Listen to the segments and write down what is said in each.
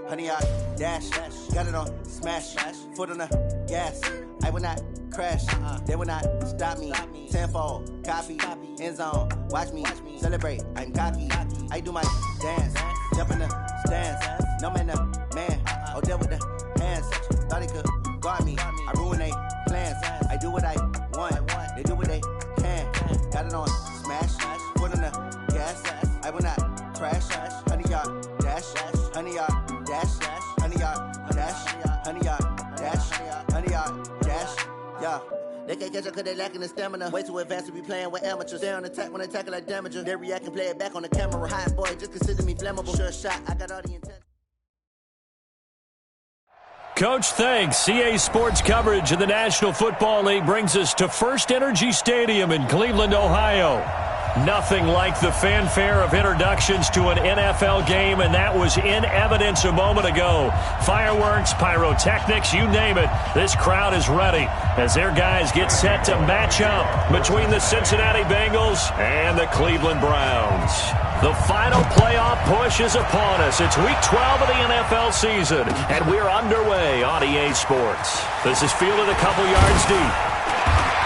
Honey, I dash, got it on smash, foot on the gas. I will not crash, they will not stop me. Tenfold, copy, end zone, watch me celebrate. I'm cocky, I do my dance, jump in the stands. No man, man, oh, there with the hands. Thought he could guard me, I ruin they plans. I do what I want, they do what they can. Got it on smash, foot on the gas. I will not crash, honey, y'all dash, honey, y'all dash, honey, y'all dash, honey, y'all dash, honey, y'all dash, yeah. They can't catch up cause they lacking the stamina. Way too advanced to be playing with amateurs. Stay on attack when they tackle like damager. They react and play it back on the camera. Hot boy, just consider me flammable. Sure shot, I got all the intent. Coach, thanks. CA Sports coverage of the National Football League brings us to First Energy Stadium in Cleveland, Ohio. Nothing like the fanfare of introductions to an NFL game, and that was in evidence a moment ago. Fireworks, pyrotechnics, you name it. This crowd is ready as their guys get set to match up between the Cincinnati Bengals and the Cleveland Browns. The final playoff push is upon us. It's Week 12 of the NFL season, and we're underway on EA Sports. This is fielded a couple yards deep.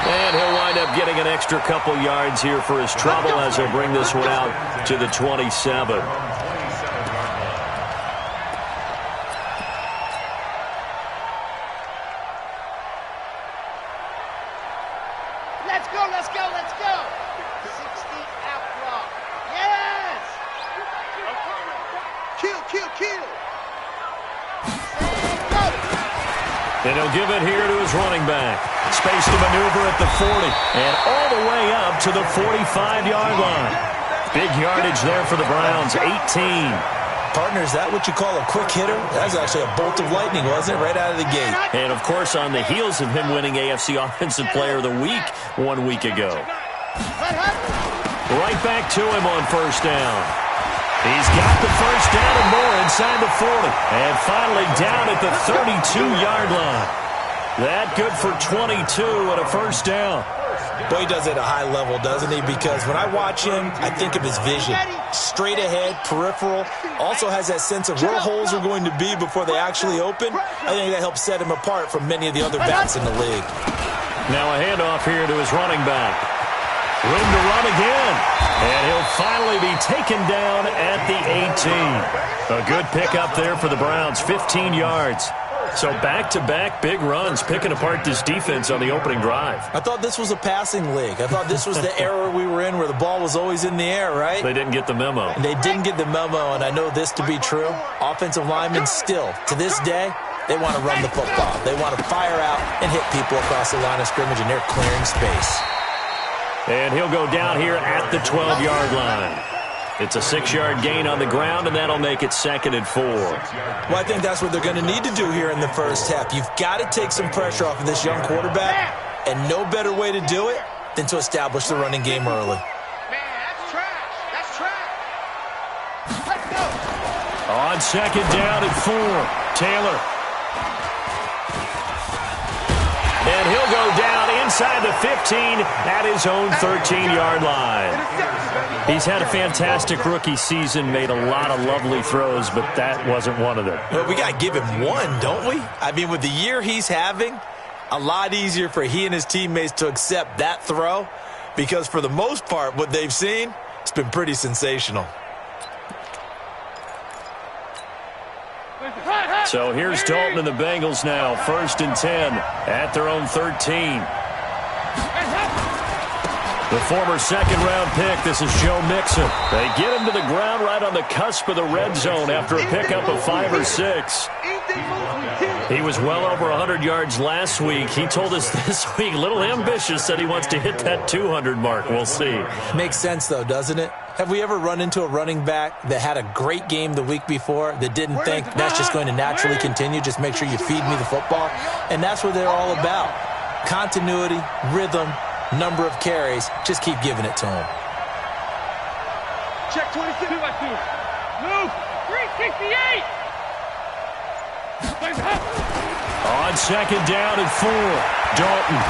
And he'll wind up getting an extra couple yards here for his trouble as he'll bring this one out to the 27. Let's go, let's go, let's go. 60 out block. Yes! Kill. And he'll give it here to his running back. Space to maneuver at the 40 and all the way up to the 45-yard line. Big yardage there for the Browns, 18. Partner, is that what you call a quick hitter? That was actually a bolt of lightning, wasn't it? Right out of the gate. And, of course, on the heels of him winning AFC Offensive Player of the Week 1 week ago. Right back to him on first down. He's got the first down and more inside the 40. And finally down at the 32-yard line. That good for 22 and a first down. Boy, he does it at a high level, doesn't he? Because when I watch him, I think of his vision. Straight ahead, peripheral. Also has that sense of where holes are going to be before they actually open. I think that helps set him apart from many of the other backs in the league. Now a handoff here to his running back. Room to run again. And he'll finally be taken down at the 18. A good pickup there for the Browns, 15 yards. So back-to-back big runs, picking apart this defense on the opening drive. I thought this was a passing league. I thought this was the era we were in where the ball was always in the air, right? They didn't get the memo. They didn't get the memo, and I know this to be true. Offensive linemen still, to this day, they want to run the football. They want to fire out and hit people across the line of scrimmage, and they're clearing space. And he'll go down here at the 12-yard line. It's a 6-yard gain on the ground, and that'll make it 2nd and 4. Well, I think that's what they're going to need to do here in the first half. You've got to take some pressure off of this young quarterback, and no better way to do it than to establish the running game early. Man, that's trash. That's trash. Let's go. On 2nd down at 4, Taylor. And he'll go down inside the 15 at his own 13-yard line. He's had a fantastic rookie season, made a lot of lovely throws, but that wasn't one of them. Well, we got to give him one, don't we? I mean, with the year he's having, a lot easier for he and his teammates to accept that throw because for the most part, what they've seen, it's been pretty sensational. So here's Dalton and the Bengals now, 1st and 10 at their own 13. The former second-round pick, this is Joe Mixon. They get him to the ground right on the cusp of the red zone after a pickup of 5 or 6. He was well over 100 yards last week. He told us this week, a little ambitious, said he wants to hit that 200 mark. We'll see. Makes sense, though, doesn't it? Have we ever run into a running back that had a great game the week before that didn't think that's just going to naturally continue? Just make sure you feed me the football. And that's what they're all about. Continuity, rhythm, number of carries. Just keep giving it to him. Check 22 by 2. Move. 368. on second down and 4. Dalton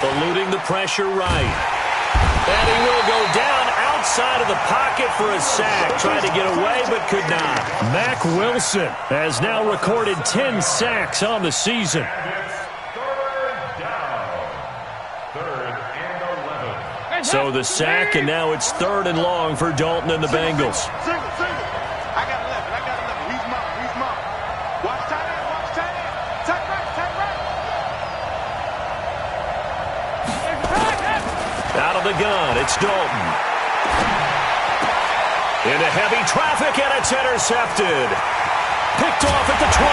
eluding the pressure right. And he will go down outside of the pocket for a sack. Tried to get away, but could not. Mack Wilson has now recorded 10 sacks on the season. So the sack, and now it's 3rd and long for Dalton and the Bengals. Single. I got 11. He's marked. Watch tight end. Tight right. Out of the gun, it's Dalton. Into heavy traffic, and it's intercepted. Picked off at the 28,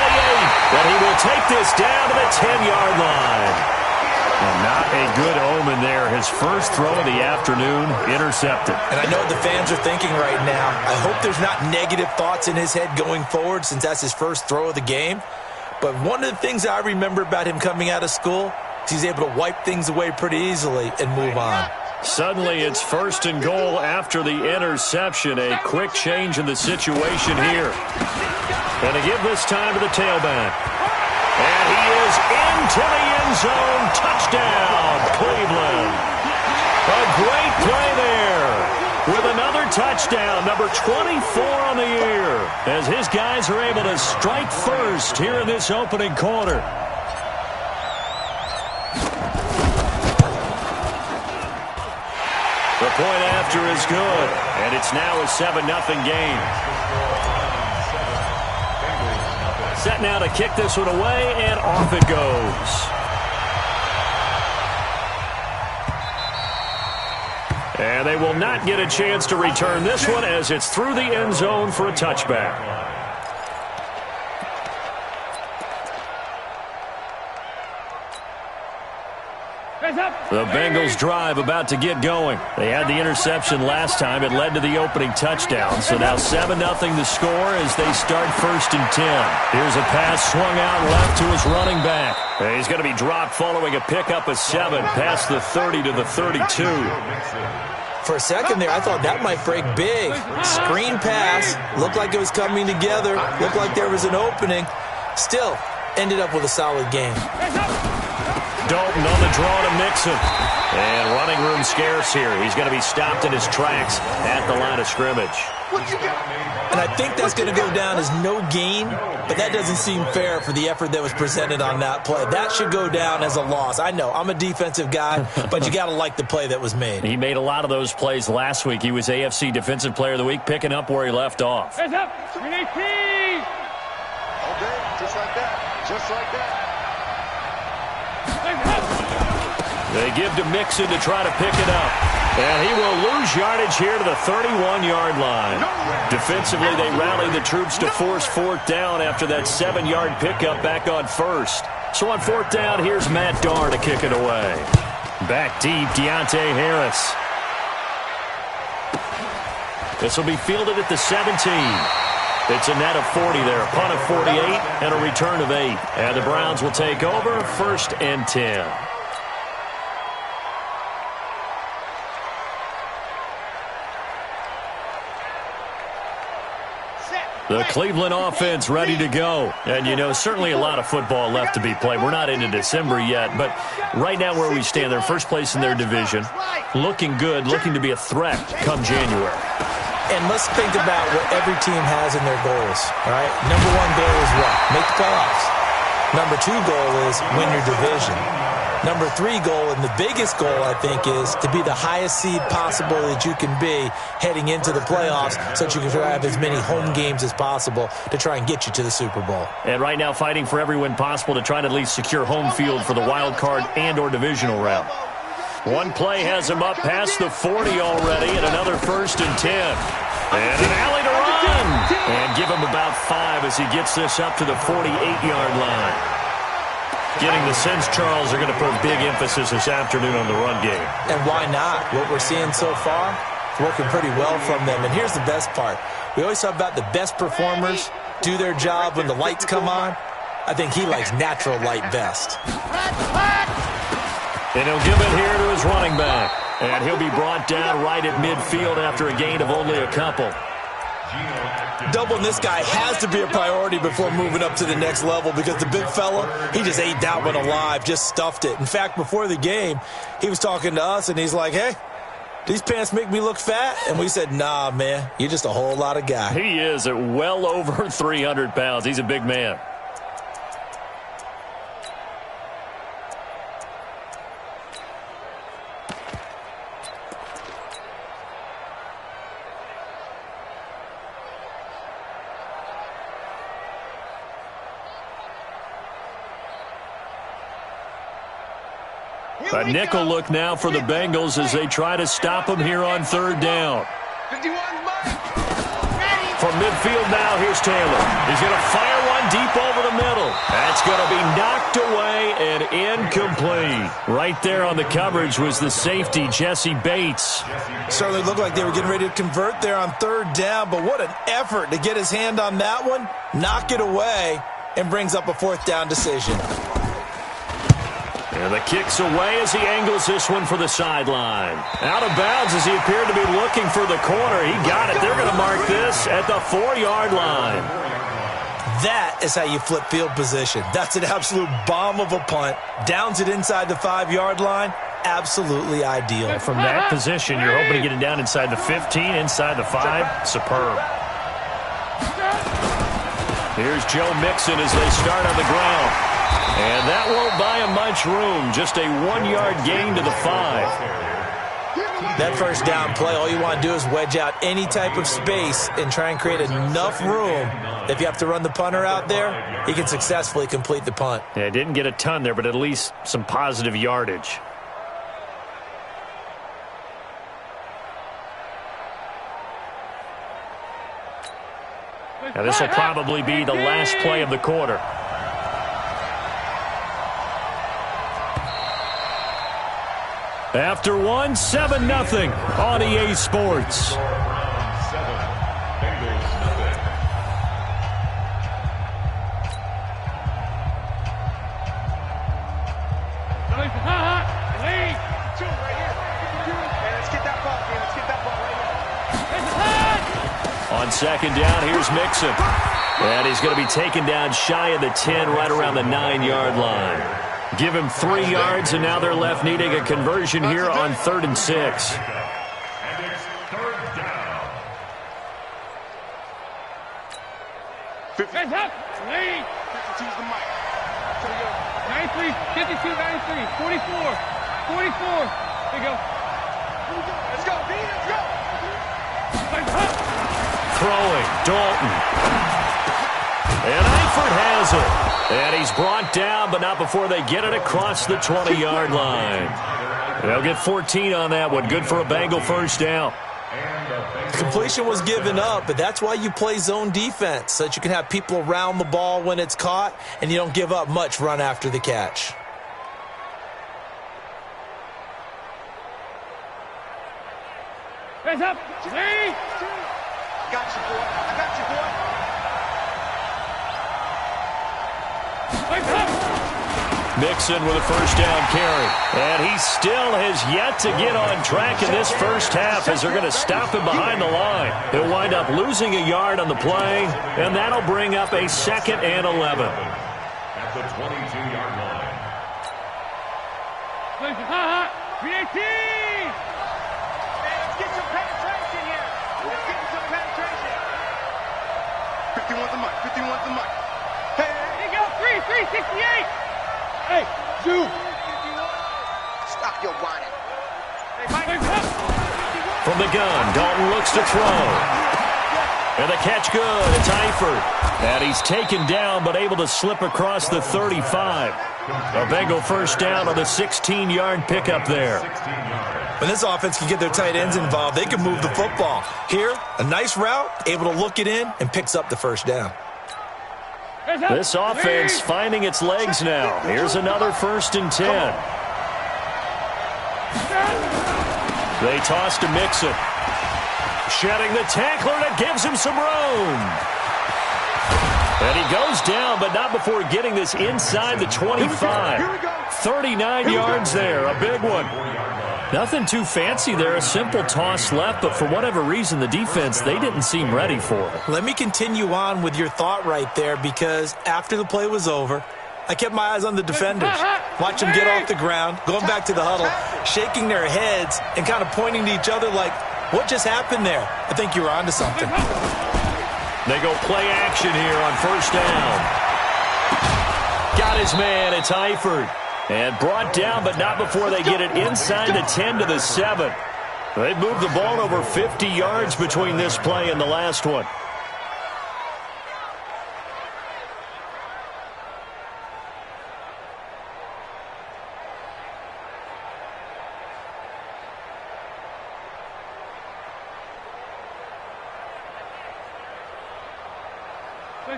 and he will take this down to the 10-yard line. And not a good omen there. His first throw of the afternoon, intercepted. And I know what the fans are thinking right now. I hope there's not negative thoughts in his head going forward since that's his first throw of the game. But one of the things I remember about him coming out of school is he's able to wipe things away pretty easily and move on. Suddenly it's 1st and goal after the interception. A quick change in the situation here. And to give this time to the tailback. And he is into the end zone. Touchdown, Cleveland. A great play there with another touchdown, number 24 on the year, as his guys are able to strike first here in this opening quarter. The point after is good, and it's now a 7-0 game. Set now to kick this one away, and off it goes. And they will not get a chance to return this one as it's through the end zone for a touchback. The Bengals drive about to get going. They had the interception last time. It led to the opening touchdown. So now 7-0 the score as they start 1st and 10. Here's a pass swung out left to his running back. He's going to be dropped following a pickup of 7 past the 30 to the 32. For a second there, I thought that might break big. Screen pass. Looked like it was coming together. Looked like there was an opening. Still, ended up with a solid game. Dalton on the draw to Mixon. And running room scarce here. He's going to be stopped in his tracks at the line of scrimmage. And I think that's going to go down as no gain, but that doesn't seem fair for the effort that was presented on that play. That should go down as a loss. I know, I'm a defensive guy, but you got to like the play that was made. He made a lot of those plays last week. He was AFC Defensive Player of the Week, picking up where he left off. Hands up. 318. Okay, just like that. They give to Mixon to try to pick it up. And he will lose yardage here to the 31-yard line. Defensively, they rally the troops to force 4th down after that 7-yard pickup back on 1st. So on 4th down, here's Matt Darr to kick it away. Back deep, Deontay Harris. This will be fielded at the 17. It's a net of 40 there, a punt of 48, and a return of 8. And the Browns will take over 1st and 10. The Cleveland offense ready to go. And, you know, certainly a lot of football left to be played. We're not into December yet, but right now where we stand, they're first place in their division. Looking good, looking to be a threat come January. And let's think about what every team has in their goals, all right? Number 1 goal is what? Make the playoffs. Number 2 goal is win your division. Number 3 goal, and the biggest goal, I think, is to be the highest seed possible that you can be heading into the playoffs so that you can have as many home games as possible to try and get you to the Super Bowl. And right now fighting for every win possible to try to at least secure home field for the wild card and or divisional round. One play has him up past the 40 already, and another 1st and 10. And an alley to run. And give him about 5 as he gets this up to the 48-yard line. Getting the sense, Charles, are going to put big emphasis this afternoon on the run game. And why not? What we're seeing so far is working pretty well from them. And here's the best part. We always talk about the best performers do their job when the lights come on. I think he likes natural light best. And he'll give it here to his running back. And he'll be brought down right at midfield after a gain of only a couple. Doubling this guy has to be a priority before moving up to the next level because the big fella, he just ate that one alive, just stuffed it. In fact, before the game, he was talking to us, and he's like, hey, these pants make me look fat? And we said, nah, man, you're just a whole lot of guy. He is at well over 300 pounds. He's a big man. A nickel look now for the Bengals as they try to stop him here on third down. From midfield now, here's Taylor. He's going to fire one deep over the middle. That's going to be knocked away and incomplete. Right there on the coverage was the safety, Jesse Bates. Certainly looked like they were getting ready to convert there on third down, but what an effort to get his hand on that one, knock it away, and brings up a fourth down decision. And the kick's away as he angles this one for the sideline. Out of bounds as he appeared to be looking for the corner. He got it. They're going to mark this at the 4-yard line. That is how you flip field position. That's an absolute bomb of a punt. Downs it inside the 5-yard line. Absolutely ideal. And from that position, you're hoping to get it down inside the 15, inside the 5. Superb. Here's Joe Mixon as they start on the ground. And that won't buy him much room. Just a 1-yard gain to the 5. That first down play, all you want to do is wedge out any type of space and try and create enough room. If you have to run the punter out there, he can successfully complete the punt. Yeah, didn't get a ton there, but at least some positive yardage. Now this will probably be the last play of the quarter. After 7-0 on EA Sports. On second down, here's Mixon. And he's going to be taken down shy of the 10, right around the 9-yard line. Give him 3 yards, and now they're left needing a conversion here on 3rd and 6. And it's third down. 52's the mic. 93, 52, 93, 44, 44. There you go. Let's go, B, let's go. Throwing, Dalton. And Eifert has it. And he's brought down, but not before they get it across the 20-yard line. They'll get 14 on that one. Good for a Bengal first down. Completion was given up, but that's why you play zone defense, so that you can have people around the ball when it's caught, and you don't give up much run after the catch. Hands up. Three. Got you, boy. I got you, boy. Mixon with a first down carry. And he still has yet to get on track in this first half as they're going to stop him behind the line. He'll wind up losing a yard on the play, and that'll bring up a 2nd and 11. At the 22-yard line. VAT! Let's get some penetration here. Let's get some penetration. 51's the mic. 51's the mic. Hey, There you go. 368. Hey, Zoo. stop your whining. From the gun, Dalton looks to throw. And the catch good. It's Eifert. And he's taken down but able to slip across the 35. A Bengal first down on the 16-yard pickup there. When this offense can get their tight ends involved, they can move the football. Here, a nice route, able to look it in, and picks up the first down. This offense finding its legs now. Here's another 1st and 10. They toss to Mixon. Shedding the tackler that gives him some room. And he goes down, but not before getting this inside the 25. 39 yards there, a big one. Nothing too fancy there. A simple toss left, but for whatever reason, the defense, they didn't seem ready for it. Let me continue on with your thought right there, because after the play was over, I kept my eyes on the defenders. Watch them get off the ground, going back to the huddle, shaking their heads and kind of pointing to each other like, what just happened there? I think you were onto something. They go play action here on first down. Got his man. It's Eifert. And brought down, but not before they get it inside the 10 to the 7. They've moved the ball over 50 yards between this play and the last one.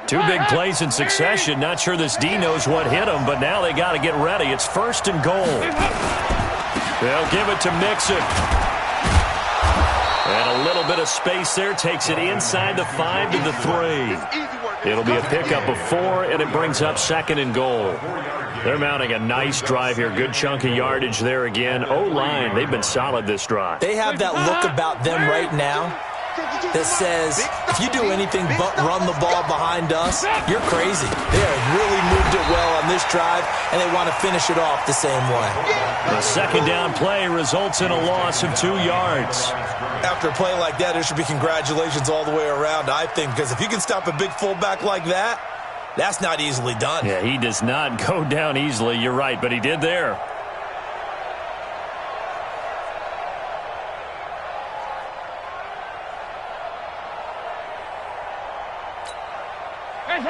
Two big plays in succession. Not sure this D knows what hit him, but now they got to get ready. It's first and goal. They'll give it to Mixon. And a little bit of space there. Takes it inside the 5 to the 3. It'll be a pickup of 4, and it brings up second and goal. They're mounting a nice drive here. Good chunk of yardage there again. O-line, they've been solid this drive. They have that look about them right now that says, if you do anything but run the ball behind us, you're crazy. They have really moved it well on this drive, and they want to finish it off the same way. A second down play results in a loss of 2 yards. After a play like that, there should be congratulations all the way around, I think, because if you can stop a big fullback like that, that's not easily done. Yeah, he does not go down easily. You're right, but he did there.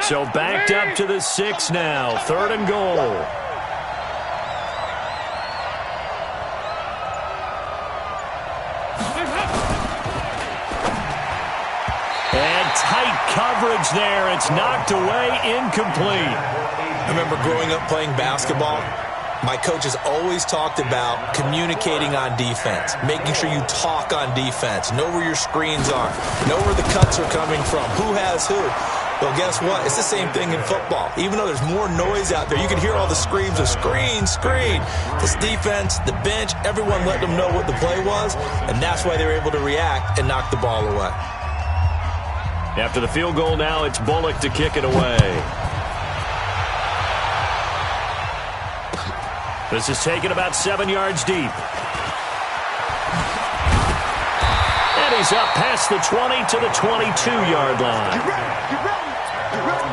So backed up to the 6 now. Third and goal. And tight coverage there. It's knocked away, incomplete. I remember growing up playing basketball. My coaches always talked about communicating on defense, making sure you talk on defense, know where your screens are, know where the cuts are coming from, who has who. Well, guess what? It's the same thing in football. Even though there's more noise out there, you can hear all the screams of screen, screen. This defense, the bench, everyone let them know what the play was, and that's why they were able to react and knock the ball away. After the field goal now, it's Bullock to kick it away. This is taken about 7 yards deep. And he's up past the 20 to the 22-yard line. Get ready, get ready, get ready.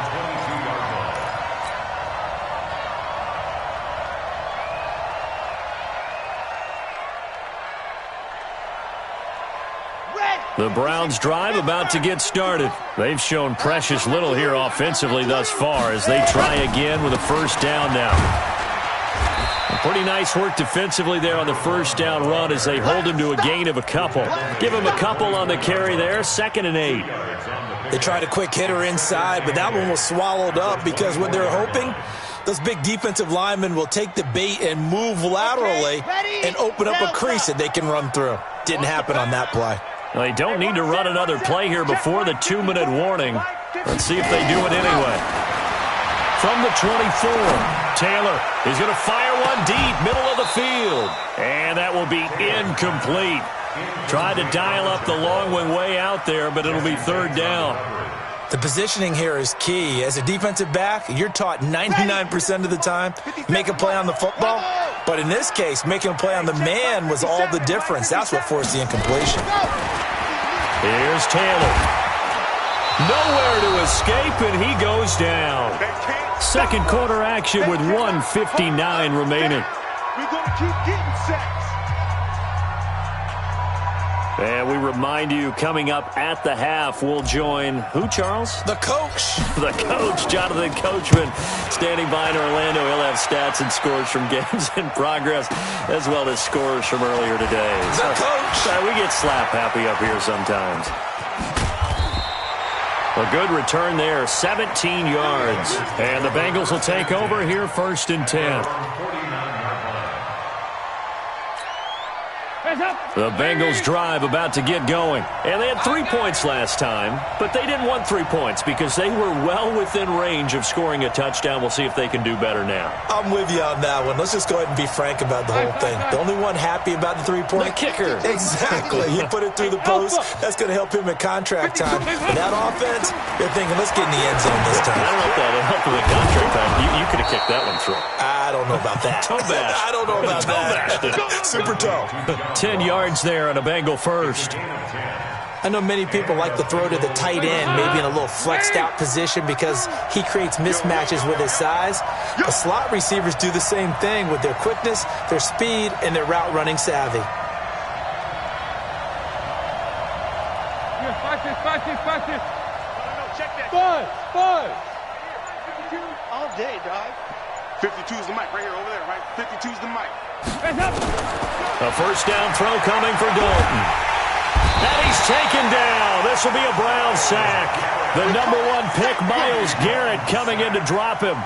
The Browns drive about to get started. They've shown precious little here offensively thus far as they try again with a first down now. Pretty nice work defensively there on the first down run as they hold him to a gain of a couple. Give him a couple on the carry there, 2nd and 8. They tried a quick hitter inside, but that one was swallowed up because what they're hoping, those big defensive linemen will take the bait and move laterally and open up a crease that they can run through. Didn't happen on that play. Well, they don't need to run another play here before the 2-minute warning. Let's see if they do it anyway. From the 24, Taylor is going to fire one deep, middle of the field. And that will be incomplete. Tried to dial up the long one way out there, but it'll be 3rd down. The positioning here is key. As a defensive back, you're taught 99% of the time, make a play on the football. But in this case, making a play on the man was all the difference. That's what forced the incompletion. Here's Taylor. Nowhere to escape, and he goes down. Second quarter action with 1:59 remaining. We're going to keep getting sacks. And we remind you, coming up at the half, we'll join who, Charles? The coach. The coach, Jonathan Coachman, standing by in Orlando. He'll have stats and scores from games in progress, as well as scores from earlier today. The coach. We get slap happy up here sometimes. A good return there, 17 yards. And the Bengals will take over here, 1st and 10. The Bengals drive about to get going. And they had 3 points last time, but they didn't want 3 points because they were well within range of scoring a touchdown. We'll see if they can do better now. I'm with you on that one. Let's just go ahead and be frank about the whole thing. The only one happy about the 3-point? The kicker. Exactly. He put it through the post. That's going to help him at contract time. But that offense, they're thinking, let's get in the end zone this time. I don't know if that helped with the contract time. You could have kicked that one through. I don't know about that. Toe bash. I don't know about that. Super toe. 10 yards there on a Bengal first. I know many people like to throw to the tight end, maybe in a little flexed out position because he creates mismatches with his size. The slot receivers do the same thing with their quickness, their speed, and their route running savvy. Check that. Buzz. All day, dog. 52 is the mic right here, over there, right? 52 is the mic. A first down throw coming for Dalton. And he's taken down. This will be a Brown sack. The #1 pick, Myles Garrett, coming in to drop him.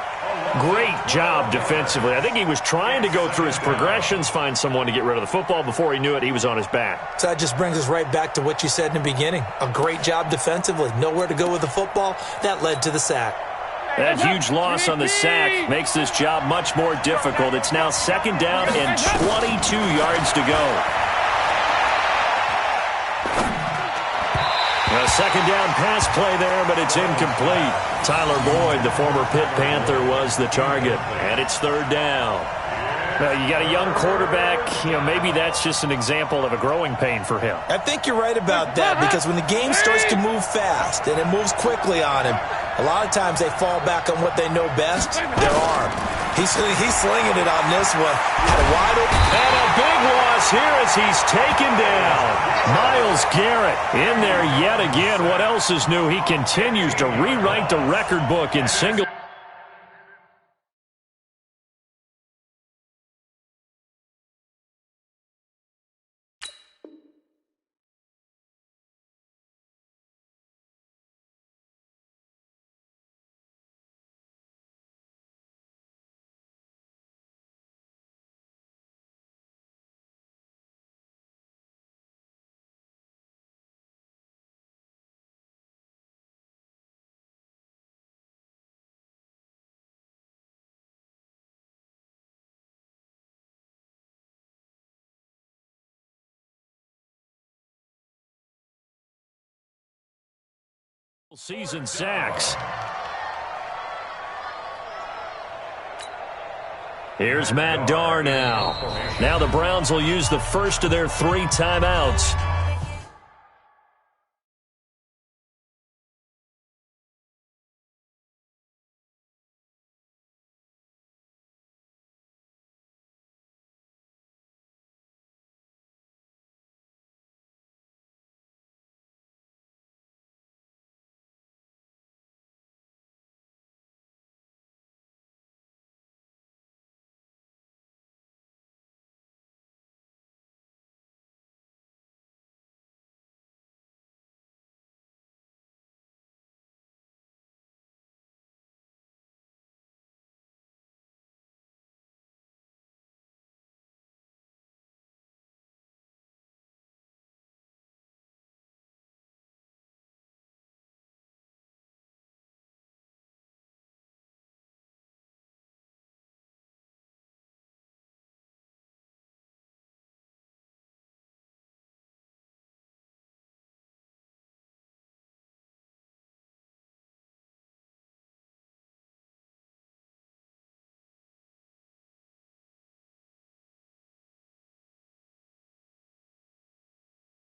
Great job defensively. I think he was trying to go through his progressions, find someone to get rid of the football. Before he knew it, he was on his back. So that just brings us right back to what you said in the beginning. A great job defensively. Nowhere to go with the football. That led to the sack. That huge loss on the sack makes this job much more difficult. It's now 2nd down and 22 yards to go. A 2nd down pass play there, but it's incomplete. Tyler Boyd, the former Pitt Panther, was the target, and it's 3rd down. You got a young quarterback. Maybe that's just an example of a growing pain for him. I think you're right about that because when the game starts to move fast and it moves quickly on him, a lot of times they fall back on what they know best, their arm. He's slinging it on this one. Had a wide open. And a big loss here as he's taken down. Myles Garrett in there yet again. What else is new? He continues to rewrite the record book in single. Season sacks. Here's Matt Darr now. Now the Browns will use the first of their 3 timeouts.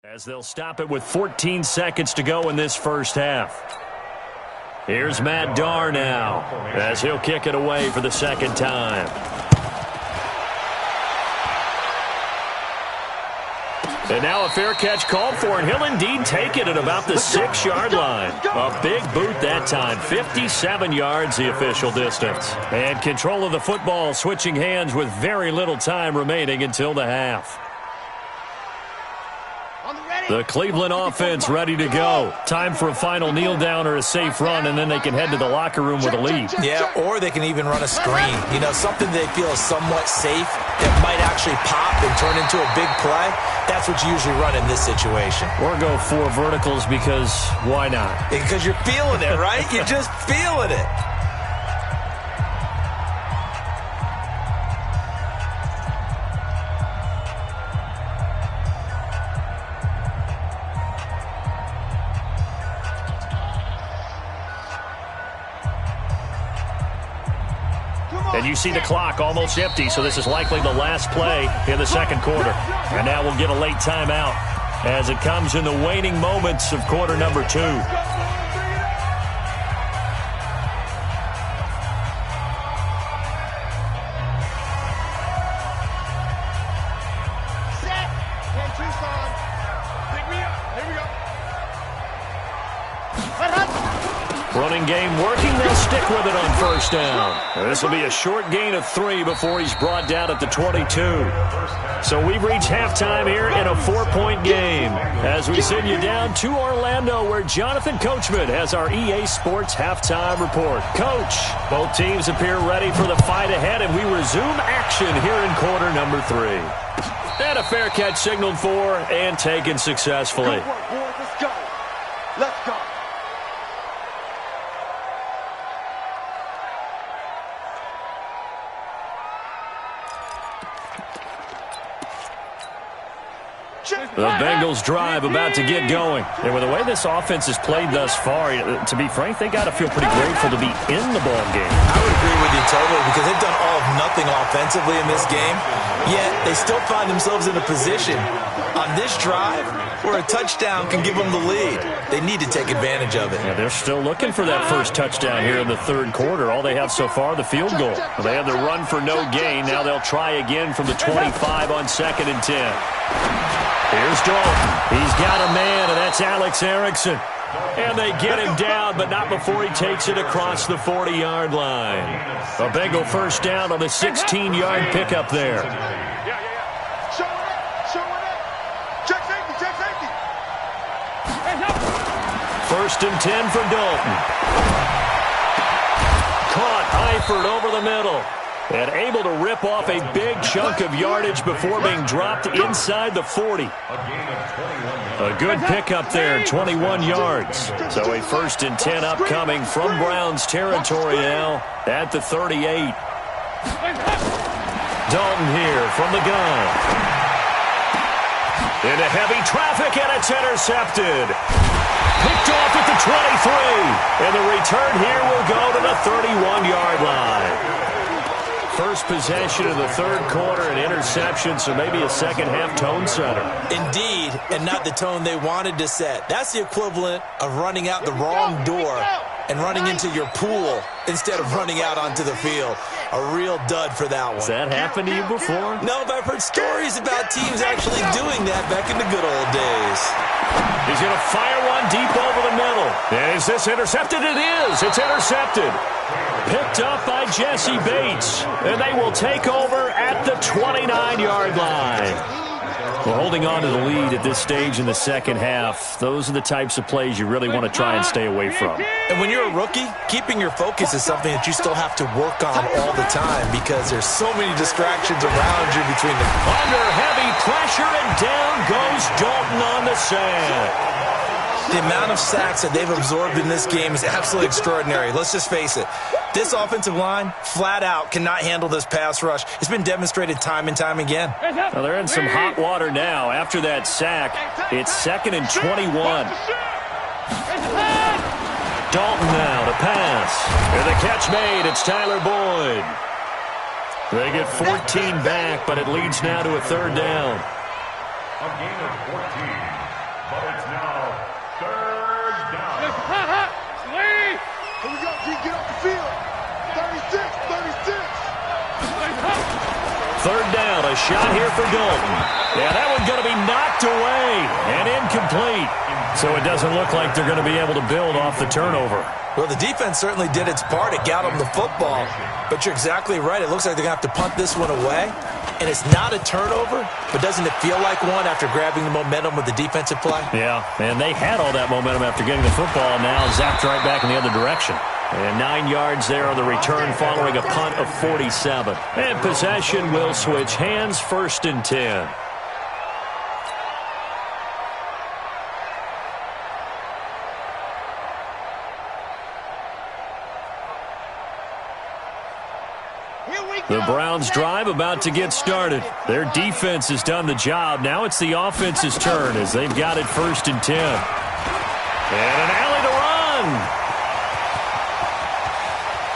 As they'll stop it with 14 seconds to go in this first half. Here's Matt Darr now as he'll kick it away for the 2nd time. And now a fair catch called for, and he'll indeed take it at about the 6-yard line. A big boot that time. 57 yards the official distance. And control of the football switching hands with very little time remaining until the half. On the ready. The Cleveland offense ready to go. Time for a final kneel down or a safe run, and then they can head to the locker room with a lead. Yeah, or they can even run a screen. You know, something they feel is somewhat safe that might actually pop and turn into a big play. That's what you usually run in this situation. Or go 4 verticals because why not? Because you're feeling it, right? You're just feeling it. And you see the clock almost empty, so this is likely the last play in the second quarter. And now we'll get a late timeout as it comes in the waning moments of quarter number 2. Running game working. They'll stick with it on first down. This will be a short gain of 3 before he's brought down at the 22. So we've reached halftime here in a 4-point game as we send you down to Orlando where Jonathan Coachman has our EA Sports halftime report. Coach, both teams appear ready for the fight ahead, and we resume action here in quarter number 3. And a fair catch signaled for and taken successfully. Good work, boys. Let's go. Let's go. The Bengals drive about to get going. And with the way this offense has played thus far, to be frank, they got to feel pretty grateful to be in the ball game. I would agree with you totally because they've done all of nothing offensively in this game, yet they still find themselves in a position on this drive where a touchdown can give them the lead. They need to take advantage of it. Yeah, they're still looking for that first touchdown here in the third quarter. All they have so far, the field goal. Well, they had the run for no gain. Now they'll try again from the 25 on 2nd and 10. Here's Dalton. He's got a man, and that's Alex Erickson. And they get him down, but not before he takes it across the 40-yard line. A Bengal first down on the 16-yard pickup there. Yeah. Show it up. Show it up. Check safety. Check safety. First and 10 for Dalton. Caught Eifert over the middle. And able to rip off a big chunk of yardage before being dropped inside the 40. A good pickup there, 21 yards. So a first and 10 upcoming from Browns territory now at the 38. Dalton here from the gun. Into heavy traffic, and it's intercepted. Picked off at the 23. And the return here will go to the 31-yard line. First possession of the third quarter, an interception, so maybe a second-half tone setter. Indeed, and not the tone they wanted to set. That's the equivalent of running out the wrong door and running into your pool instead of running out onto the field. A real dud for that one. Has that happened to you before? No, but I've heard stories about teams actually doing that back in the good old days. He's going to fire one deep over the middle. And is this intercepted? It is. It's intercepted. Picked up by Jesse Bates. And they will take over at the 29-yard line. Well, holding on to the lead at this stage in the second half, those are the types of plays you really want to try and stay away from. And when you're a rookie, keeping your focus is something that you still have to work on all the time because there's so many distractions around you between them. Under heavy pressure, and down goes Dalton on the sack. The amount of sacks that they've absorbed in this game is absolutely extraordinary. Let's just face it. This offensive line, flat out, cannot handle this pass rush. It's been demonstrated time and time again. Well, they're in some hot water now. After that sack, it's 2nd and 21. Dalton now to pass. And the catch made. It's Tyler Boyd. They get 14 back, but it leads now to a third down. A gain of 14, but it's now third down. Here we go, G. Get off the field. 36. Third down, a shot here for Dalton. Yeah, that one's going to be knocked away and incomplete. So it doesn't look like they're going to be able to build off the turnover. Well, the defense certainly did its part. It got them the football. But you're exactly right. It looks like they're going to have to punt this one away. and it's not a turnover, but doesn't it feel like one after grabbing the momentum with the defensive play? Yeah, and they had all that momentum after getting the football, now zapped right back in the other direction. And 9 yards there on the return following a punt of 47. And possession will switch hands, 1st and 10. The Browns drive about to get started. Their defense has done the job. Now it's the offense's turn as they've got it 1st and 10. And an alley to run.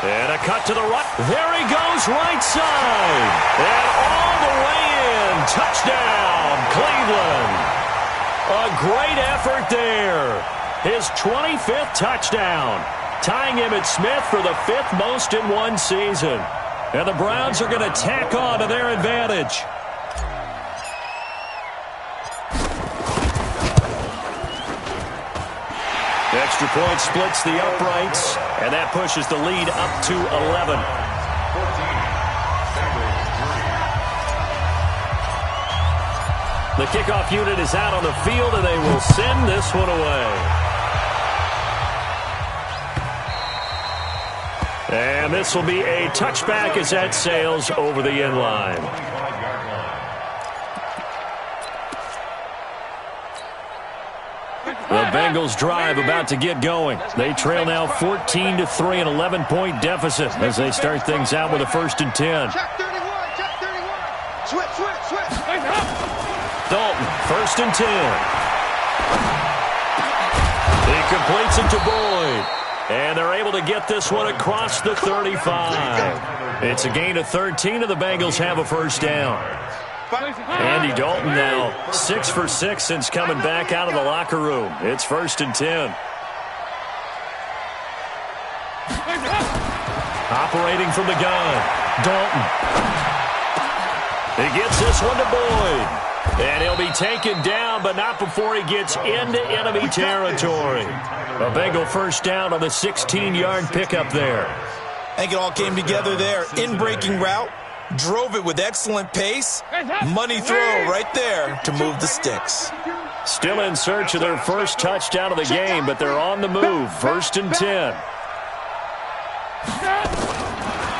And a cut to the right. There he goes, right side. And all the way in. Touchdown, Cleveland. A great effort there. His 25th touchdown. Tying Emmitt Smith for the 5th most in one season. And the Browns are going to tack on to their advantage. The extra point splits the uprights, and that pushes the lead up to 11. The kickoff unit is out on the field, and they will send this one away. And this will be a touchback as that sails over the end line. The Bengals drive about to get going. They trail now 14-3, an 11-point deficit as they start things out with a 1st and 10. Check 31, check 31. Switch. Dalton, 1st and 10. He completes it to Boyd. And they're able to get this one across the 35. It's a gain of 13, and the Bengals have a 1st down. Andy Dalton now 6 for 6 since coming back out of the locker room. It's 1st and 10. Operating from the gun, Dalton. He gets this one to Boyd. And he'll be taken down, but not before he gets into enemy territory. A Bengal 1st down on the 16-yard pickup there. I think it all came together there. In-breaking route, drove it with excellent pace. Money throw right there to move the sticks. Still in search of their 1st touchdown of the game, but they're on the move. 1st and 10.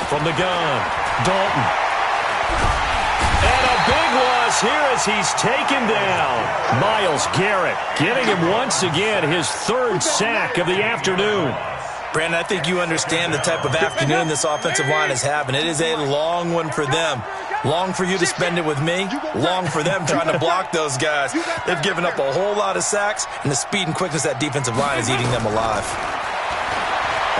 From the gun, Dalton. And a big loss here as he's taken down. Myles Garrett getting him once again his 3rd sack of the afternoon. Brandon, I think you understand the type of afternoon this offensive line is having. It is a long one for them. Long for you to spend it with me. Long for them trying to block those guys. They've given up a whole lot of sacks, and the speed and quickness of that defensive line is eating them alive.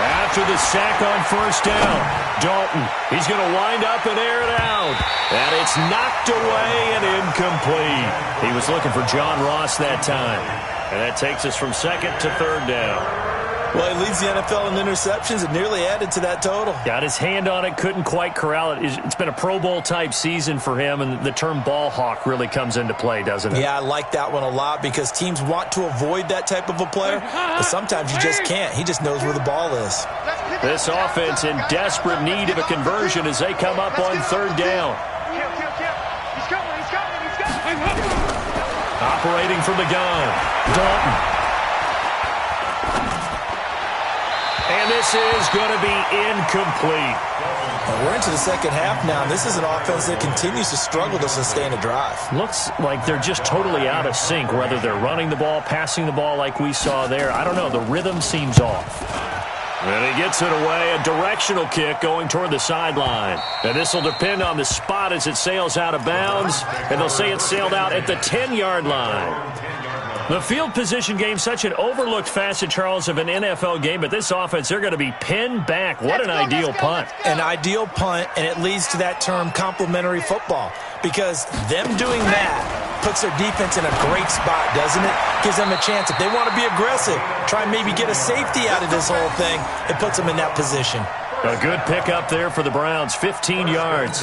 After the sack on 1st down, Dalton, he's going to wind up and air it out. And it's knocked away and incomplete. He was looking for John Ross that time. And that takes us from 2nd to 3rd down. Well, he leads the NFL in interceptions and nearly added to that total. Got his hand on it, couldn't quite corral it. It's been a Pro Bowl-type season for him, and the term ball hawk really comes into play, doesn't it? Yeah, I like that one a lot because teams want to avoid that type of a player, but sometimes you just can't. He just knows where the ball is. This offense in desperate need of a conversion as they come up on 3rd down. He's coming. Operating from the gun, Dalton. And this is going to be incomplete. Well, we're into the 2nd half now. This is an offense that continues to struggle to sustain a drive. Looks like they're just totally out of sync, whether they're running the ball, passing the ball like we saw there. I don't know. The rhythm seems off. And he gets it away. A directional kick going toward the sideline. And this will depend on the spot as it sails out of bounds. And they'll say it sailed out at the 10-yard line. The field position game, such an overlooked facet, Charles, of an NFL game, but this offense, they're going to be pinned back. What an ideal punt. An ideal punt, and it leads to that term complementary football, because them doing that puts their defense in a great spot, doesn't it? Gives them a chance. If they want to be aggressive, try and maybe get a safety out of this whole thing, it puts them in that position. A good pickup there for the Browns, 15 yards.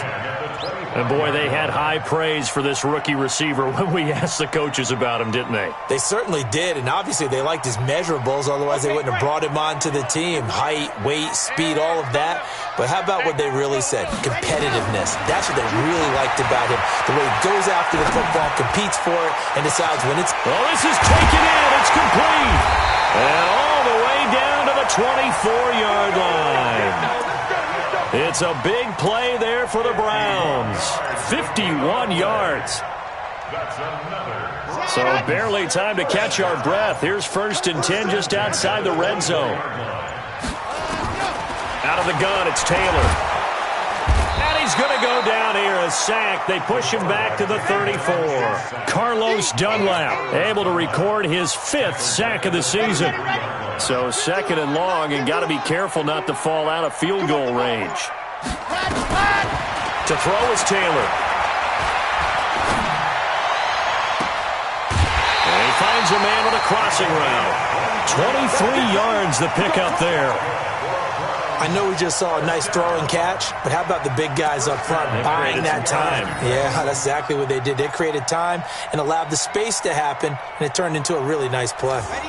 And, boy, they had high praise for this rookie receiver when we asked the coaches about him, didn't they? They certainly did, and obviously they liked his measurables. Otherwise, they wouldn't have brought him onto the team. Height, weight, speed, all of that. But how about what they really said? Competitiveness. That's what they really liked about him. The way he goes after the football, competes for it, and decides when it's... Well, this is taken in. It's complete. And all the way down to the 24-yard line. It's a big play there for the Browns. 51 yards. So barely time to catch our breath. Here's 1st and 10 just outside the red zone. Out of the gun, it's Taylor. And he's going to go down here, a sack. They push him back to the 34. Carlos Dunlap able to record his 5th sack of the season. So 2nd and long, and got to be careful not to fall out of field goal range. To throw is Taylor. And he finds a man with a crossing route. 23 yards the pickup there. I know we just saw a nice throw and catch, but how about the big guys up front buying that time? Yeah, that's exactly what they did. They created time and allowed the space to happen, and it turned into a really nice play. Ready.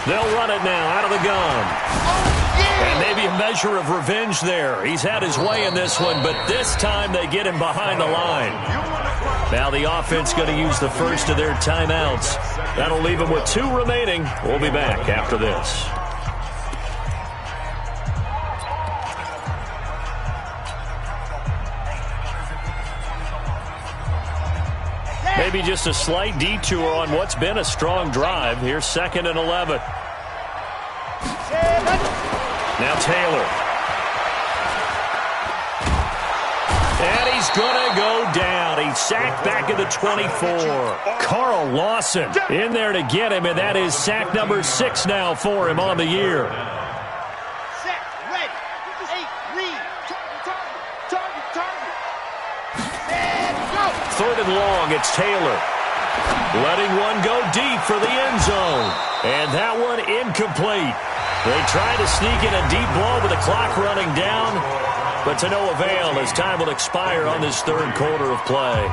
They'll run it now out of the gun. And maybe a measure of revenge there. He's had his way in this one, but this time they get him behind the line. Now the offense going to use the first of their timeouts. That'll leave them with 2 remaining. We'll be back after this. Maybe just a slight detour on what's been a strong drive. Here's 2nd and 11. Now Taylor. And he's going to go down. He's sacked back at the 24. Carl Lawson in there to get him, and that is sack number 6 now for him on the year. Set, ready, 8, read, target. Set, go. 3rd and long, it's Taylor. Letting one go deep for the end zone. And that one incomplete. They try to sneak in a deep ball with the clock running down, but to no avail as time will expire on this 3rd quarter of play.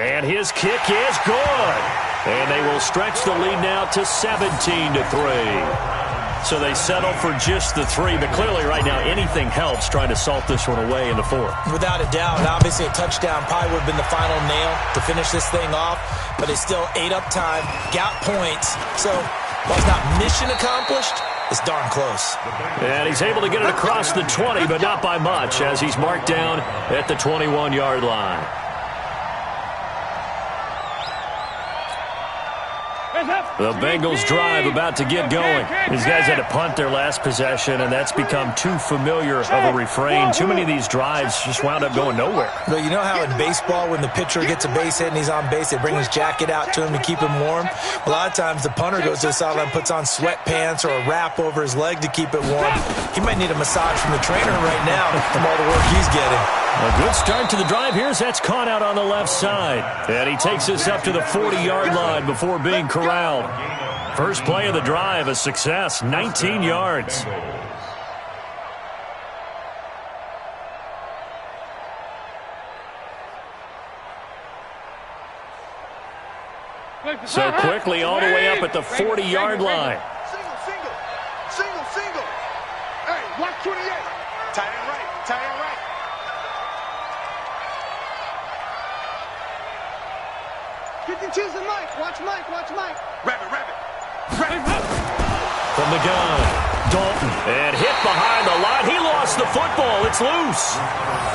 And his kick is good. And they will stretch the lead now to 17-3. So they settle for just the 3, but clearly right now anything helps trying to salt this one away in the 4th. Without a doubt, obviously a touchdown probably would have been the final nail to finish this thing off, but they still ate up time, got points. So while it's not mission accomplished, it's darn close. And he's able to get it across the 20, but not by much as he's marked down at the 21-yard line. The Bengals drive about to get going. These guys had to punt their last possession, and that's become too familiar of a refrain. Too many of these drives just wound up going nowhere. Well, you know how in baseball when the pitcher gets a base hit and he's on base, they bring his jacket out to him to keep him warm? A lot of times the punter goes to the sideline, puts on sweatpants or a wrap over his leg to keep it warm. He might need a massage from the trainer right now from all the work he's getting. A good start to the drive. Here's that's caught out on the left side. And he takes us up to the 40-yard line before being corralled. First play of the drive, a success, 19 yards. So quickly all the way up at the 40-yard line. Single. Hey, watch 28. Tie in right. You can choose the Mike. Watch Mike. Rabbit. From the gun, Dalton. And hit behind the line. He lost the football. It's loose.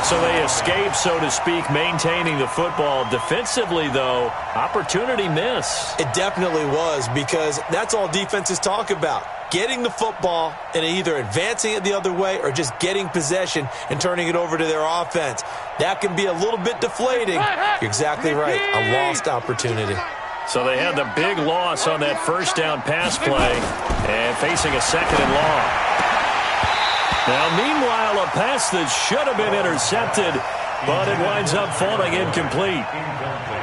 So they escape, so to speak, maintaining the football. Defensively, though, opportunity miss. It definitely was, because that's all defenses talk about. Getting the football and either advancing it the other way or just getting possession and turning it over to their offense. That can be a little bit deflating. You're exactly right. A lost opportunity. So they had the big loss on that first down pass play and facing a 2nd and long. Now, meanwhile, a pass that should have been intercepted but it winds up falling incomplete.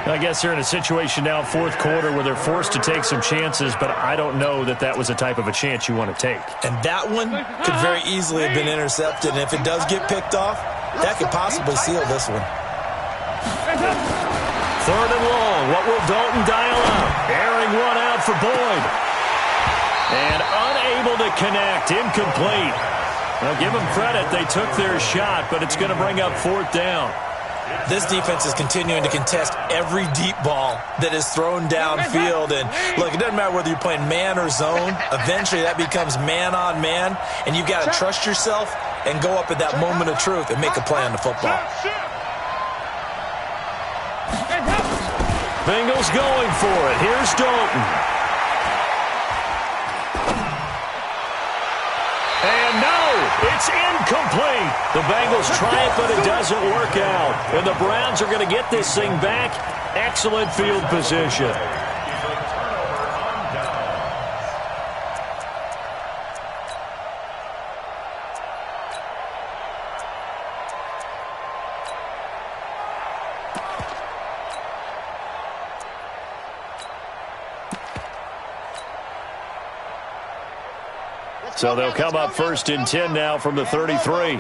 I guess they're in a situation now, fourth quarter, where they're forced to take some chances, but I don't know that that was the type of a chance you want to take. And that one could very easily have been intercepted, and if it does get picked off, that could possibly seal this one. Third and long. What will Dalton dial up? Airing one out for Boyd. And unable to connect. Incomplete. Now, give them credit. They took their shot, but it's going to bring up fourth down. This defense is continuing to contest every deep ball that is thrown downfield. And, look, it doesn't matter whether you're playing man or zone. Eventually, that becomes man-on-man, and you've got to trust yourself and go up at that moment of truth and make a play on the football. Bengals going for it. Here's Dalton. And no, it's incomplete. The Bengals try it, but it doesn't work out. And the Browns are going to get this thing back. Excellent field position. So they'll come up first and 10 now from the 33.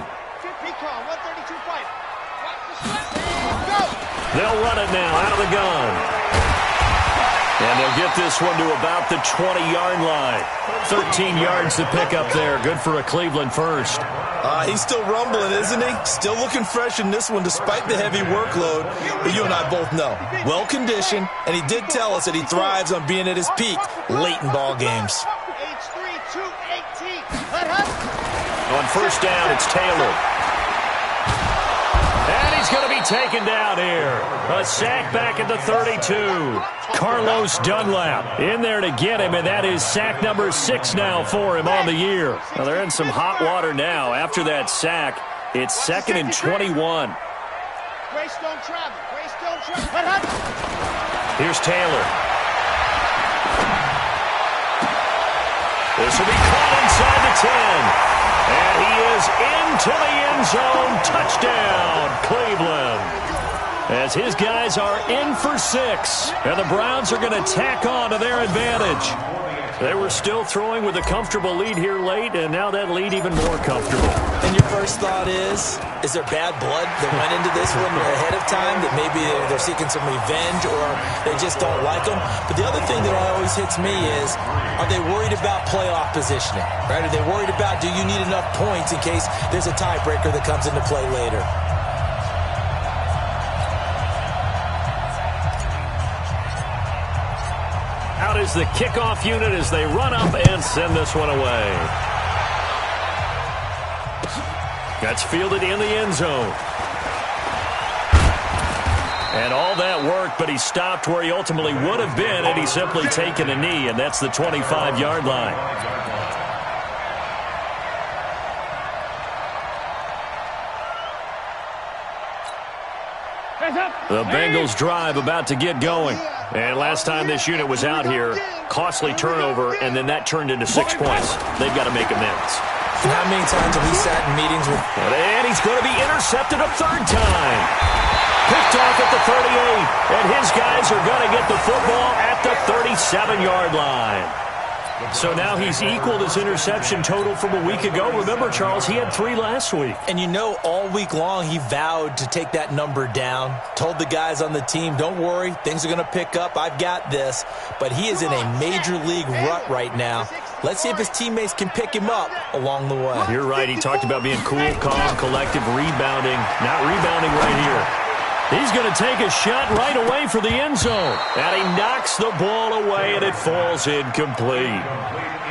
They'll run it now out of the gun. And they'll get this one to about the 20-yard line. 13 yards to pick up there. Good for a Cleveland first. He's still rumbling, isn't he? Still looking fresh in this one despite the heavy workload. But you and I both know. Well-conditioned, and he did tell us that he thrives on being at his peak late in ball games. On first down, it's Taylor. And he's going to be taken down here. A sack back at the 32. Carlos Dunlap in there to get him, and that is sack number 6 now for him on the year. Now they're in some hot water now. After that sack, it's 2nd and 21. Here's Taylor. This will be caught inside the 10. And he is into the end zone. Touchdown, Cleveland. As his guys are in for 6. And the Browns are going to tack on to their advantage. They were still throwing with a comfortable lead here late, and now that lead even more comfortable. And your first thought is there bad blood that went into this one ahead of time, that maybe they're seeking some revenge or they just don't like them? But the other thing that always hits me is, are they worried about playoff positioning? Right? Are they worried about, do you need enough points in case there's a tiebreaker that comes into play later? Out is the kickoff unit as they run up and send this one away. That's fielded in the end zone. And all that worked, but he stopped where he ultimately would have been had he simply taken a knee, and that's the 25-yard line. The Bengals drive about to get going. And last time this unit was out here, costly turnover, and then that turned into 6 points. They've got to make amends. And how many times have we sat in meetings with... And he's going to be intercepted a third time. Picked off at the 38, and his guys are going to get the football at the 37-yard line. So now he's equaled his interception total from a week ago. Remember, Charles, he had 3 last week. And you know, all week long he vowed to take that number down. Told the guys on the team, don't worry, things are going to pick up. I've got this. But he is in a major league rut right now. Let's see if his teammates can pick him up along the way. You're right. He talked about being cool, calm, collective, rebounding. Not rebounding right here. He's going to take a shot right away for the end zone. And he knocks the ball away, and it falls incomplete.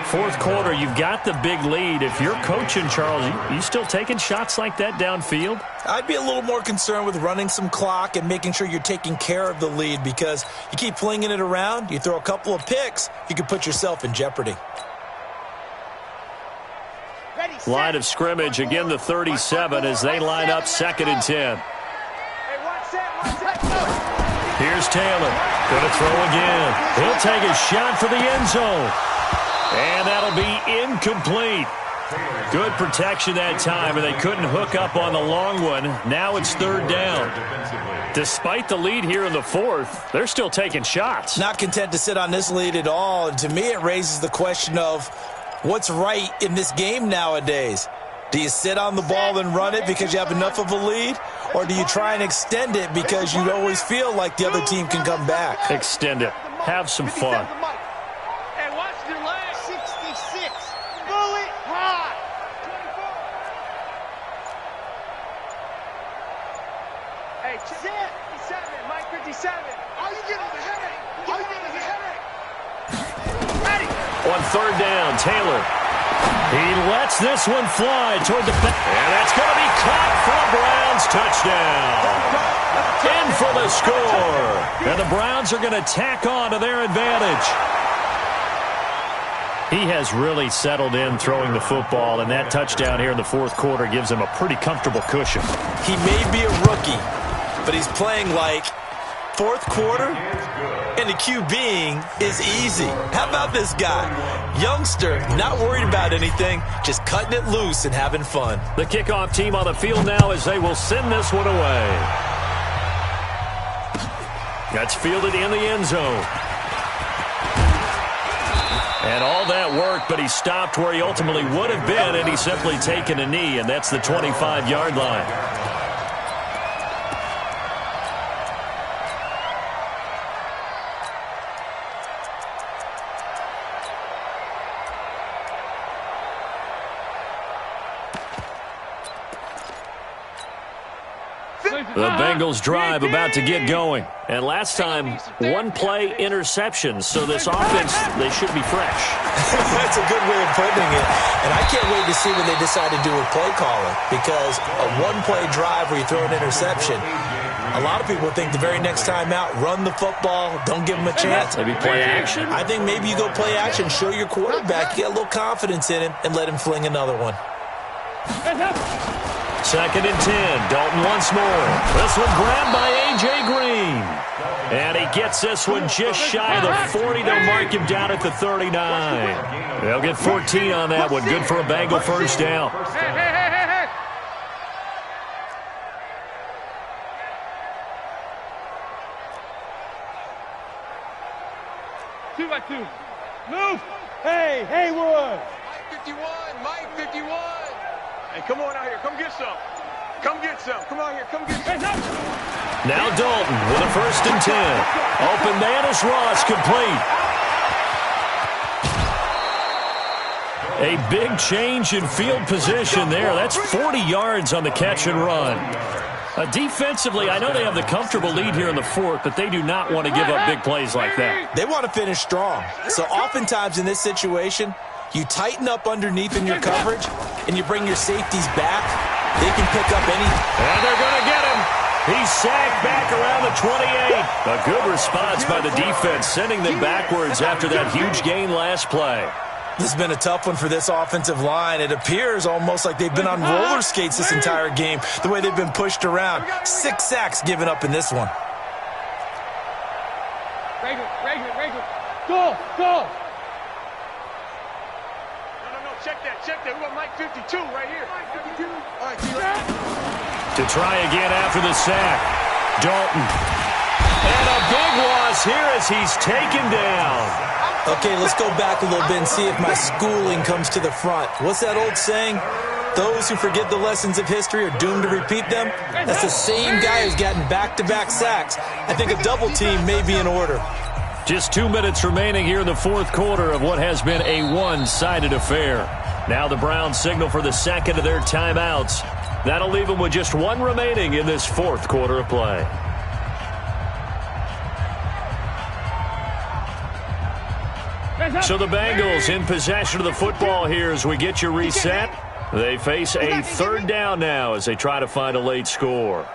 Fourth quarter, you've got the big lead. If you're coaching, Charles, you still taking shots like that downfield? I'd be a little more concerned with running some clock and making sure you're taking care of the lead, because you keep flinging it around, you throw a couple of picks, you could put yourself in jeopardy. Line of scrimmage, again the 37 as they line up 2nd and 10. Here's Taylor. Going to throw again. He'll take a shot for the end zone. And that'll be incomplete. Good protection that time, and they couldn't hook up on the long one. Now it's third down. Despite the lead here in the fourth, they're still taking shots. Not content to sit on this lead at all. And to me, it raises the question of what's right in this game nowadays. Do you sit on the ball and run it because you have enough of a lead? Or do you try and extend it because you always feel like the other team can come back? Extend it. Have some fun. Hey, watch your leg. 66. Bullet high. 24. Hey, 57. Mike 57. All you get is a headache. All you get is a headache. Ready. On third down, Taylor. He lets this one fly toward the back. And that's going to be caught for the Browns. Touchdown. In for the score. And the Browns are going to tack on to their advantage. He has really settled in throwing the football, and that touchdown here in the fourth quarter gives him a pretty comfortable cushion. He may be a rookie, but he's playing like fourth quarter, and the QBing is easy. How about this guy? Youngster, not worried about anything, just cutting it loose and having fun. The kickoff team on the field now as they will send this one away. That's fielded in the end zone. And all that work, but he stopped where he ultimately would have been, and he's simply taken a knee, and that's the 25-yard line. The Bengals drive about to get going. And last time, one-play interception. So this offense, they should be fresh. That's a good way of putting it. And I can't wait to see what they decide to do with play calling. Because a one-play drive where you throw an interception, a lot of people think the very next time out, run the football, don't give them a chance. Maybe play action? I think maybe you go play action, show your quarterback, get a little confidence in him, and let him fling another one. Second and 10. Dalton once more. This one grabbed by A.J. Green. And he gets this one just shy of the 40. They'll mark him down at the 39. They'll get 14 on that one. Good for a Bengal first down. Hey. 2 by 2. Move. Hey, Haywood. Mike 51. Hey, come on out here. Come get some. Come get some. Come on here. Come get some. Now Dalton with a first and 10. Open man is Ross, complete. A big change in field position there. That's 40 yards on the catch and run. Defensively, I know they have the comfortable lead here in the fourth, but they do not want to give up big plays like that. They want to finish strong. So oftentimes in this situation, you tighten up underneath in your coverage, and you bring your safeties back. They can pick up any. And they're going to get him. He's sacked back around the 28. A good response by the defense, sending them backwards after that huge gain last play. This has been a tough one for this offensive line. It appears almost like they've been on roller skates this entire game, the way they've been pushed around. 6 sacks given up in this one. Regular. Go. No. Check that. We got Mike 52 right here. Mike 52. All right, To try again after the sack. Dalton. And a big loss here as he's taken down. Okay, let's go back a little bit and see if my schooling comes to the front. What's that old saying? Those who forget the lessons of history are doomed to repeat them. That's the same guy who's gotten back-to-back sacks. I think a double team may be in order. Just 2 minutes remaining here in the fourth quarter of what has been a one-sided affair. Now the Browns signal for the second of their timeouts. That'll leave them with just one remaining in this fourth quarter of play. So the Bengals in possession of the football here as we get your reset. They face a third down now as they try to find a late score.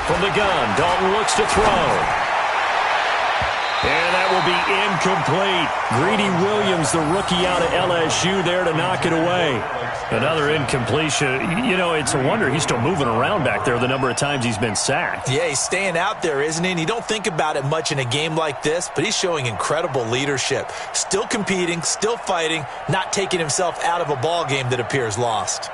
From the gun, Dalton looks to throw. And that will be incomplete. Greedy Williams, the rookie out of LSU, there to knock it away. Another incompletion. You know, it's a wonder he's still moving around back there the number of times he's been sacked. Yeah, he's staying out there, isn't he? And you don't think about it much in a game like this, but he's showing incredible leadership. Still competing, still fighting, not taking himself out of a ball game that appears lost.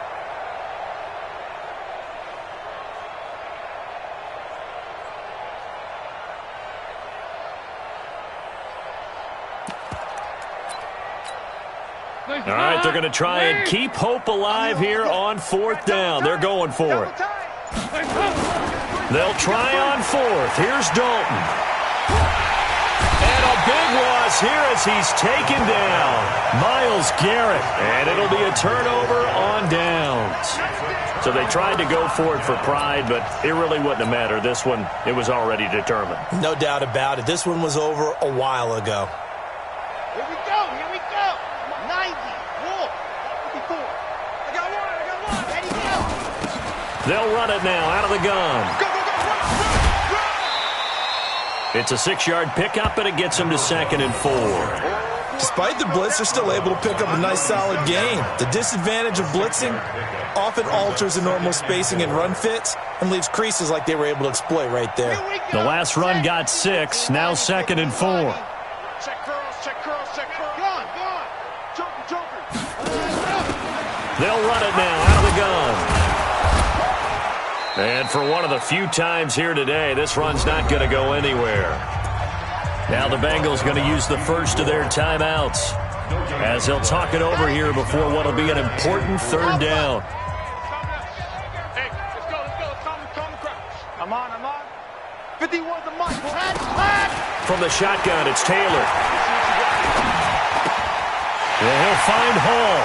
All right, they're going to try and keep hope alive here on fourth down. They're going for it. They'll try on fourth. Here's Dalton. And a big loss here as he's taken down. Myles Garrett. And it'll be a turnover on downs. So they tried to go for it for pride, but it really wouldn't have mattered. This one, it was already determined. No doubt about it. This one was over a while ago. Here we go. 90. Whoa. 54. I got one. Ready, go. They'll run it now out of the gun. Go, run. It's a 6-yard pickup, and it gets them to 2nd and 4. Despite the blitz, they're still able to pick up a nice solid gain. The disadvantage of blitzing often alters the normal spacing and run fits and leaves creases like they were able to exploit right there. The last run got 6, now 2nd and 4. Check curls. Gone. Joker. They'll run it now out of the gun. And for one of the few times here today, this run's not going to go anywhere. Now the Bengals going to use the first of their timeouts as they'll talk it over here before what will be an important 3rd down. Hey, let's go. Calm the crowd. I'm on. 51's the mark. From the shotgun, it's Taylor. And he'll find Hall.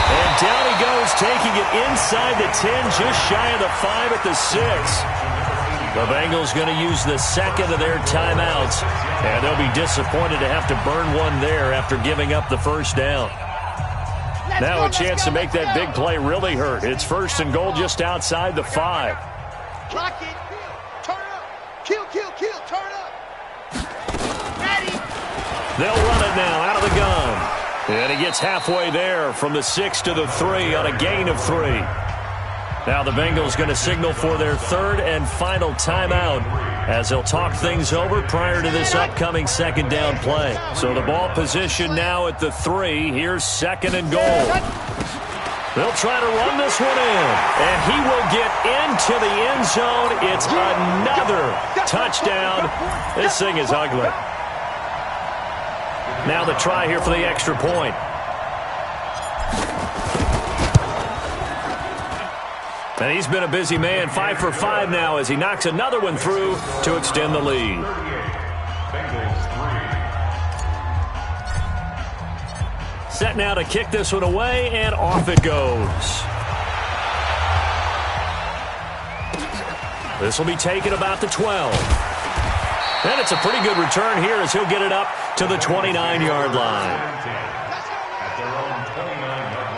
And down he goes, taking it inside the 10, just shy of the 5 at the 6. The Bengals going to use the 2nd of their timeouts, and they'll be disappointed to have to burn one there after giving up the 1st down. Now a chance to make that big play really hurt. It's 1st and goal just outside the 5. Lock it. Turn up. Kill. Turn up. Ready. They'll run it now out of the gun. And he gets halfway there from the 6 to the 3 on a gain of 3. Now the Bengals going to signal for their 3rd and final timeout as they'll talk things over prior to this upcoming 2nd down play. So the ball position now at the 3. Here's 2nd and goal. They'll try to run this one in, and he will get into the end zone. It's another touchdown. This thing is ugly. Now the try here for the extra point. And he's been a busy man, 5 for 5 now as he knocks another one through to extend the lead. Set now to kick this one away, and off it goes. This will be taken about the 12. And it's a pretty good return here as he'll get it up to the 29-yard line. At their own 29-yard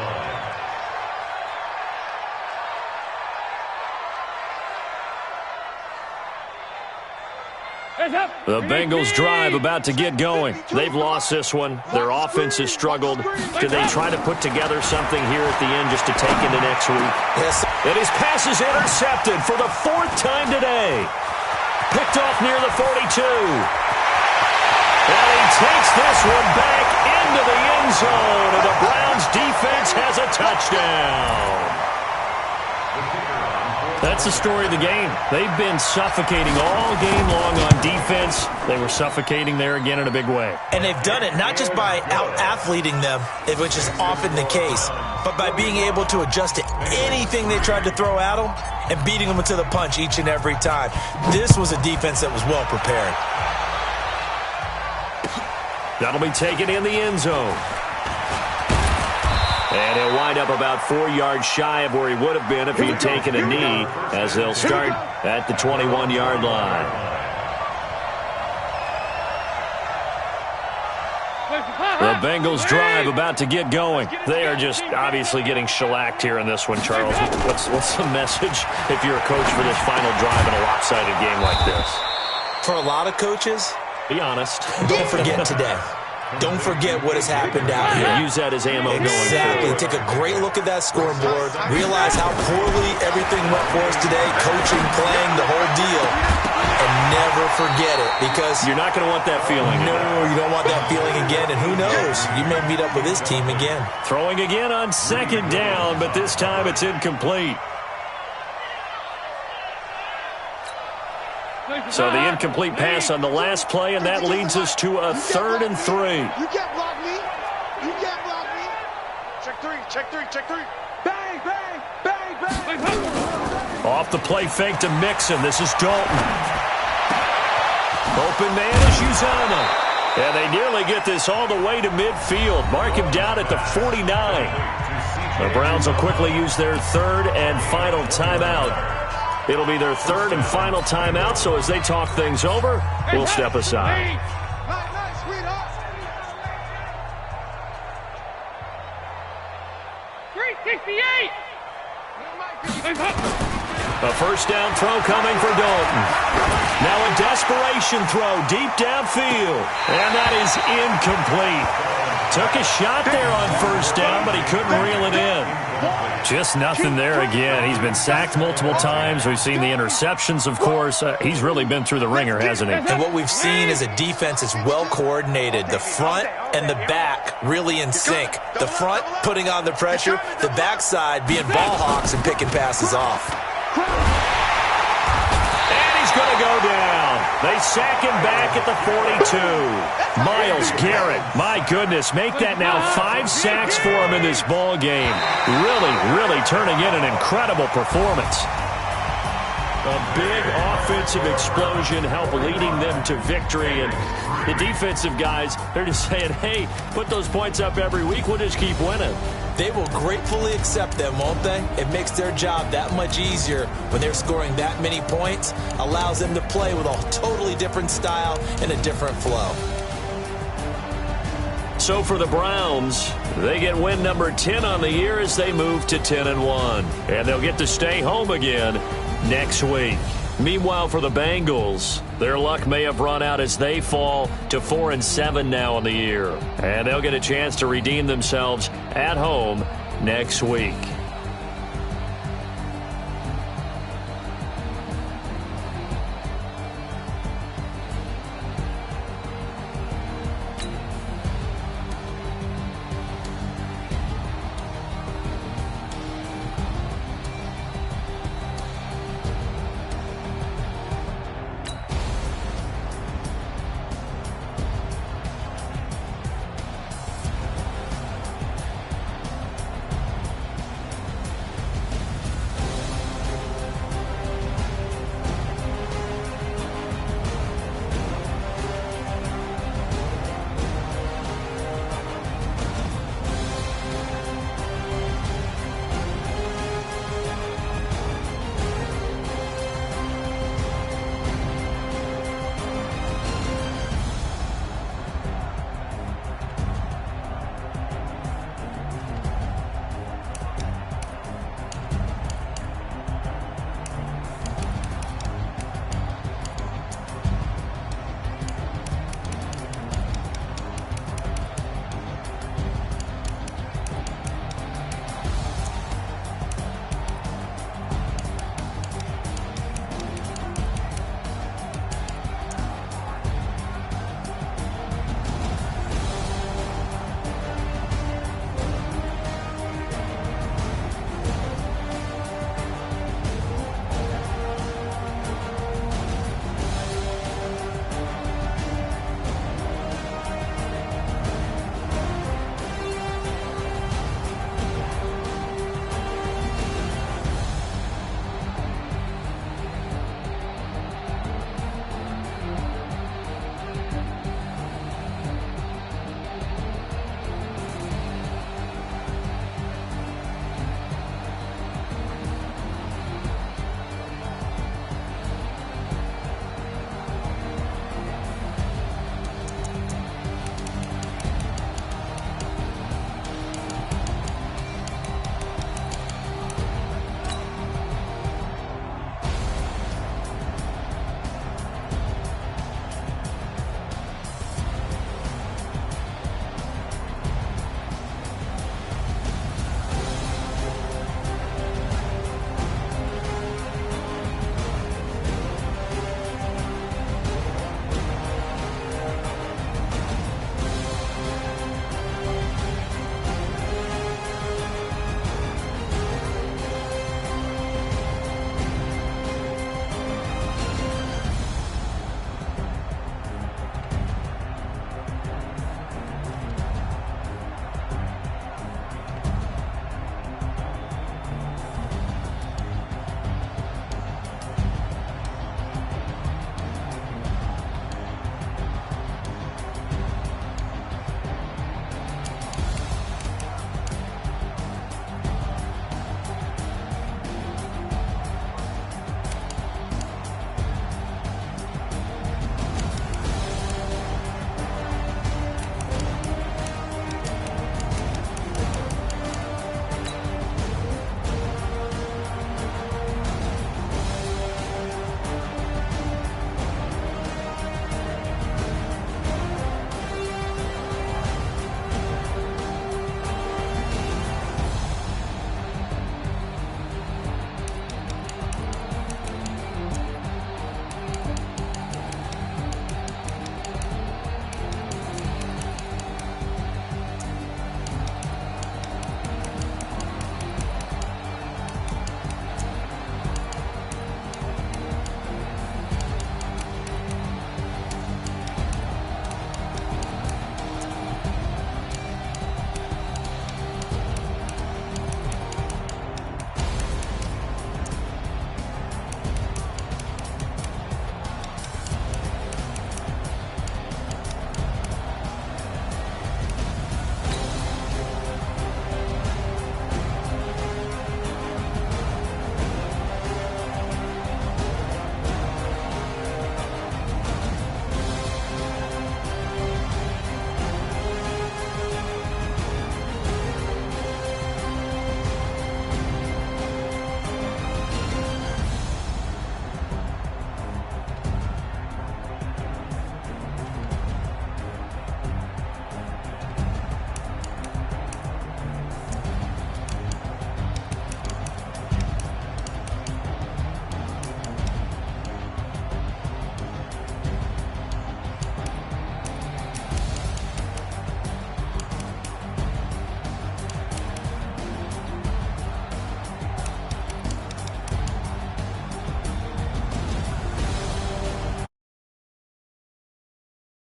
line. The Bengals drive about to get going. They've lost this one. Their offense has struggled. Do they try to put together something here at the end just to take into next week? Yes. And his pass is intercepted for the 4th time today. Picked off near the 42. And he takes this one back into the end zone, and the Browns defense has a touchdown. That's the story of the game. They've been suffocating all game long on defense. They were suffocating there again in a big way. And they've done it not just by out-athleting them, which is often the case, but by being able to adjust to anything they tried to throw at them and beating them to the punch each and every time. This was a defense that was well prepared. That'll be taken in the end zone. And he'll wind up about 4 yards shy of where he would have been if he had taken a knee, as they'll start at the 21-yard line. The Bengals drive about to get going. They are just obviously getting shellacked here in this one, Charles. What's the message if you're a coach for this final drive in a lopsided game like this? For a lot of coaches, Be honest. don't forget today. Don't forget what has happened out here. Use that as ammo Exactly. going forward. Take a great look at that scoreboard. Realize how poorly everything went for us today. Coaching, playing, the whole deal. And never forget it, because You're not going to want that feeling. no, you don't want that feeling again. And who knows? You may meet up with this team again. Throwing again on second down, but this time it's incomplete. So the incomplete pass on the last play, and that leads us to a 3rd and 3. You can't block me. You can't block me. Check three, check three, check three. Bang, bang, bang, bang. Off the play fake to Mixon. This is Dalton. Open man is Uzama. And they nearly get this all the way to midfield. Mark him down at the 49. The Browns will quickly use their 3rd and final timeout. It'll be their 3rd and final timeout, so as they talk things over, we'll step aside. Nice, sweetheart. 368. A first down throw coming for Dalton. Now a desperation throw deep downfield. And that is incomplete. Took a shot there on first down, but he couldn't reel it in. Just nothing there again. He's been sacked multiple times. We've seen the interceptions, of course. He's really been through the ringer, hasn't he? And what we've seen is a defense that's well coordinated. The front and the back really in sync. The front putting on the pressure, the backside being ball hawks and picking passes off. And he's going to go down. They sack him back at the 42. Myles Garrett, my goodness, make that now 5 sacks for him in this ball game. Really turning in an incredible performance. A big offensive explosion helped leading them to victory. And the defensive guys, they're just saying, hey, put those points up every week. We'll just keep winning. They will gratefully accept them, won't they? It makes their job that much easier when they're scoring that many points. Allows them to play with a totally different style and a different flow. So for the Browns, they get win number 10 on the year as they move to 10-1. And they'll get to stay home again next week. Meanwhile, for the Bengals, their luck may have run out as they fall to 4-7 now on the year. And they'll get a chance to redeem themselves at home next week.